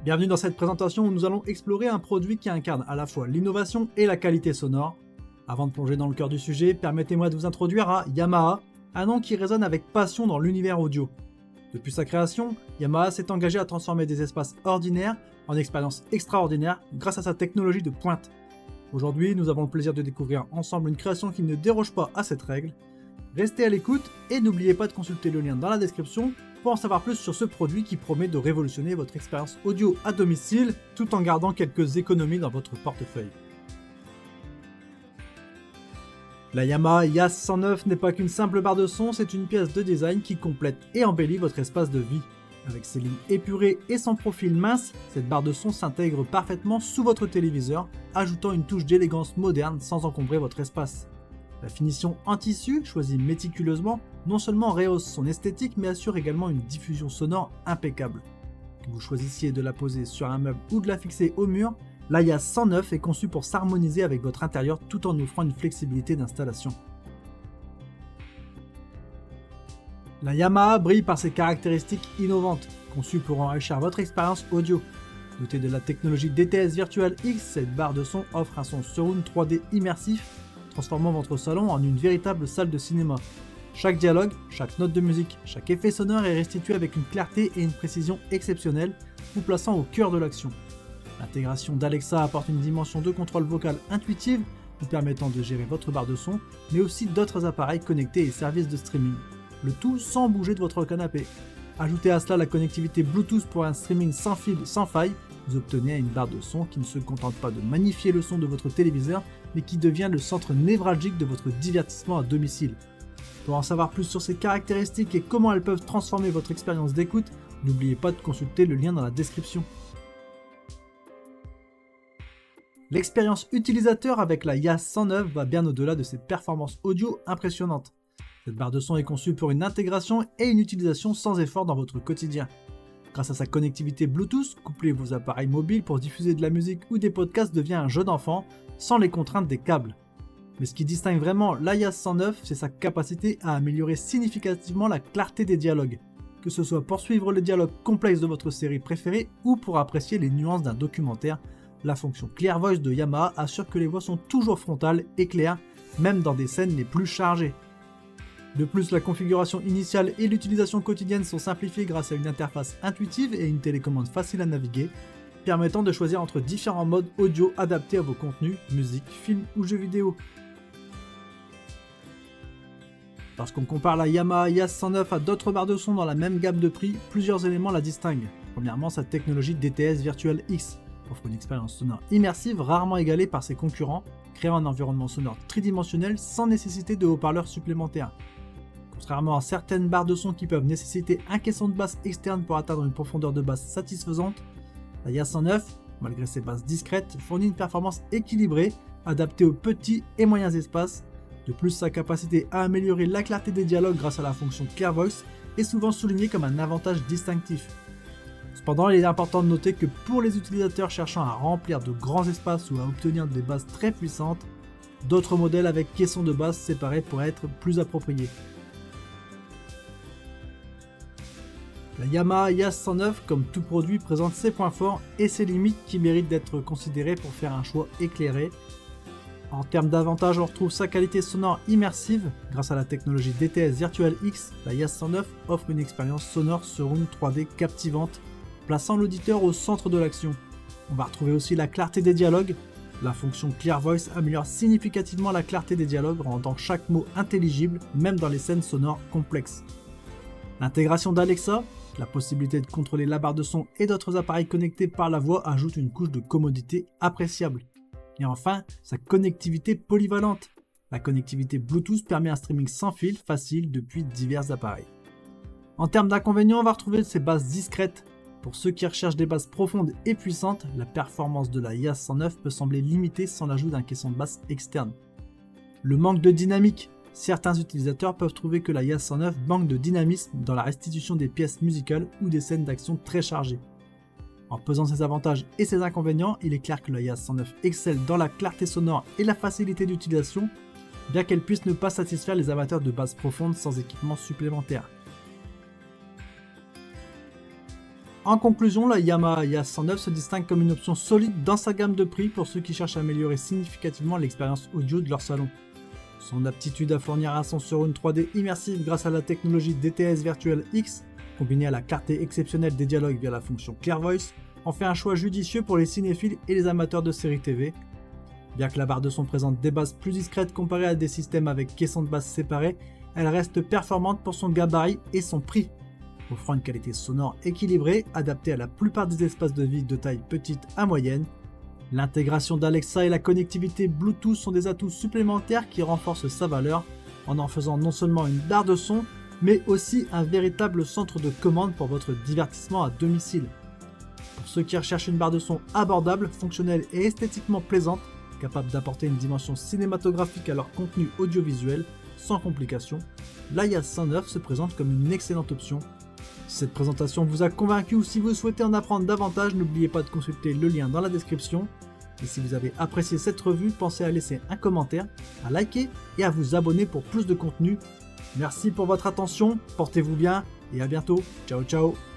Bienvenue dans cette présentation où nous allons explorer un produit qui incarne à la fois l'innovation et la qualité sonore. Avant de plonger dans le cœur du sujet, permettez-moi de vous introduire à Yamaha, un nom qui résonne avec passion dans l'univers audio. Depuis sa création, Yamaha s'est engagé à transformer des espaces ordinaires en expériences extraordinaires grâce à sa technologie de pointe. Aujourd'hui, nous avons le plaisir de découvrir ensemble une création qui ne déroge pas à cette règle. Restez à l'écoute et n'oubliez pas de consulter le lien dans la description pour en savoir plus sur ce produit qui promet de révolutionner votre expérience audio à domicile tout en gardant quelques économies dans votre portefeuille. La Yamaha YAS 109 n'est pas qu'une simple barre de son, c'est une pièce de design qui complète et embellit votre espace de vie. Avec ses lignes épurées et son profil mince, cette barre de son s'intègre parfaitement sous votre téléviseur, ajoutant une touche d'élégance moderne sans encombrer votre espace. La finition en tissu, choisie méticuleusement, non seulement rehausse son esthétique mais assure également une diffusion sonore impeccable. Que vous choisissiez de la poser sur un meuble ou de la fixer au mur, la YAS 109 est conçue pour s'harmoniser avec votre intérieur tout en offrant une flexibilité d'installation. La Yamaha brille par ses caractéristiques innovantes, conçues pour enrichir votre expérience audio. Dotée de la technologie DTS Virtual X, cette barre de son offre un son surround 3D immersif, transformant votre salon en une véritable salle de cinéma. Chaque dialogue, chaque note de musique, chaque effet sonore est restitué avec une clarté et une précision exceptionnelles, vous plaçant au cœur de l'action. L'intégration d'Alexa apporte une dimension de contrôle vocal intuitive, vous permettant de gérer votre barre de son, mais aussi d'autres appareils connectés et services de streaming. Le tout sans bouger de votre canapé. Ajoutez à cela la connectivité Bluetooth pour un streaming sans fil, sans faille, vous obtenez une barre de son qui ne se contente pas de magnifier le son de votre téléviseur, mais qui devient le centre névralgique de votre divertissement à domicile. Pour en savoir plus sur ces caractéristiques et comment elles peuvent transformer votre expérience d'écoute, n'oubliez pas de consulter le lien dans la description. L'expérience utilisateur avec la YAS 109 va bien au-delà de ses performances audio impressionnantes. Cette barre de son est conçue pour une intégration et une utilisation sans effort dans votre quotidien. Grâce à sa connectivité Bluetooth, couplez vos appareils mobiles pour diffuser de la musique ou des podcasts devient un jeu d'enfant, sans les contraintes des câbles. Mais ce qui distingue vraiment la YAS 109, c'est sa capacité à améliorer significativement la clarté des dialogues. Que ce soit pour suivre les dialogues complexes de votre série préférée ou pour apprécier les nuances d'un documentaire, la fonction Clear Voice de Yamaha assure que les voix sont toujours frontales et claires, même dans des scènes les plus chargées. De plus, la configuration initiale et l'utilisation quotidienne sont simplifiées grâce à une interface intuitive et une télécommande facile à naviguer, permettant de choisir entre différents modes audio adaptés à vos contenus, musique, films ou jeux vidéo. Lorsqu'on compare la Yamaha YAS 109 à d'autres barres de son dans la même gamme de prix, plusieurs éléments la distinguent. Premièrement, sa technologie DTS Virtual X offre une expérience sonore immersive rarement égalée par ses concurrents, créant un environnement sonore tridimensionnel sans nécessité de haut-parleurs supplémentaires. Contrairement à certaines barres de son qui peuvent nécessiter un caisson de basse externe pour atteindre une profondeur de basse satisfaisante, la YAS 109, malgré ses basses discrètes, fournit une performance équilibrée, adaptée aux petits et moyens espaces. De plus, sa capacité à améliorer la clarté des dialogues grâce à la fonction Clear Voice est souvent soulignée comme un avantage distinctif. Cependant, il est important de noter que pour les utilisateurs cherchant à remplir de grands espaces ou à obtenir des basses très puissantes, d'autres modèles avec caissons de basse séparés pourraient être plus appropriés. La Yamaha YAS 109, comme tout produit, présente ses points forts et ses limites qui méritent d'être considérées pour faire un choix éclairé. En termes d'avantages, on retrouve sa qualité sonore immersive. Grâce à la technologie DTS Virtual X, la YAS 109 offre une expérience sonore surround 3D captivante, plaçant l'auditeur au centre de l'action. On va retrouver aussi la clarté des dialogues. La fonction Clear Voice améliore significativement la clarté des dialogues, rendant chaque mot intelligible, même dans les scènes sonores complexes. L'intégration d'Alexa, la possibilité de contrôler la barre de son et d'autres appareils connectés par la voix ajoute une couche de commodité appréciable. Et enfin, sa connectivité polyvalente. La connectivité Bluetooth permet un streaming sans fil facile depuis divers appareils. En termes d'inconvénients, on va retrouver ses basses discrètes. Pour ceux qui recherchent des basses profondes et puissantes, la performance de la YAS 109 peut sembler limitée sans l'ajout d'un caisson de basse externe. Le manque de dynamique. Certains utilisateurs peuvent trouver que la YAS 109 manque de dynamisme dans la restitution des pièces musicales ou des scènes d'action très chargées. En pesant ses avantages et ses inconvénients, il est clair que la YAS 109 excelle dans la clarté sonore et la facilité d'utilisation, bien qu'elle puisse ne pas satisfaire les amateurs de basses profondes sans équipement supplémentaire. En conclusion, la Yamaha YAS 109 se distingue comme une option solide dans sa gamme de prix pour ceux qui cherchent à améliorer significativement l'expérience audio de leur salon. Son aptitude à fournir un son sur une 3D immersive grâce à la technologie DTS Virtual X, combinée à la clarté exceptionnelle des dialogues via la fonction Clear Voice, en fait un choix judicieux pour les cinéphiles et les amateurs de séries TV. Bien que la barre de son présente des basses plus discrètes comparée à des systèmes avec caissons de basse séparés, elle reste performante pour son gabarit et son prix, offrant une qualité sonore équilibrée, adaptée à la plupart des espaces de vie de taille petite à moyenne. L'intégration d'Alexa et la connectivité Bluetooth sont des atouts supplémentaires qui renforcent sa valeur, en faisant non seulement une barre de son, mais aussi un véritable centre de commande pour votre divertissement à domicile. Pour ceux qui recherchent une barre de son abordable, fonctionnelle et esthétiquement plaisante, capable d'apporter une dimension cinématographique à leur contenu audiovisuel, sans complications, la YAS 109 se présente comme une excellente option. Si cette présentation vous a convaincu ou si vous souhaitez en apprendre davantage, n'oubliez pas de consulter le lien dans la description. Et si vous avez apprécié cette revue, pensez à laisser un commentaire, à liker et à vous abonner pour plus de contenu. Merci pour votre attention, portez-vous bien et à bientôt. Ciao ciao.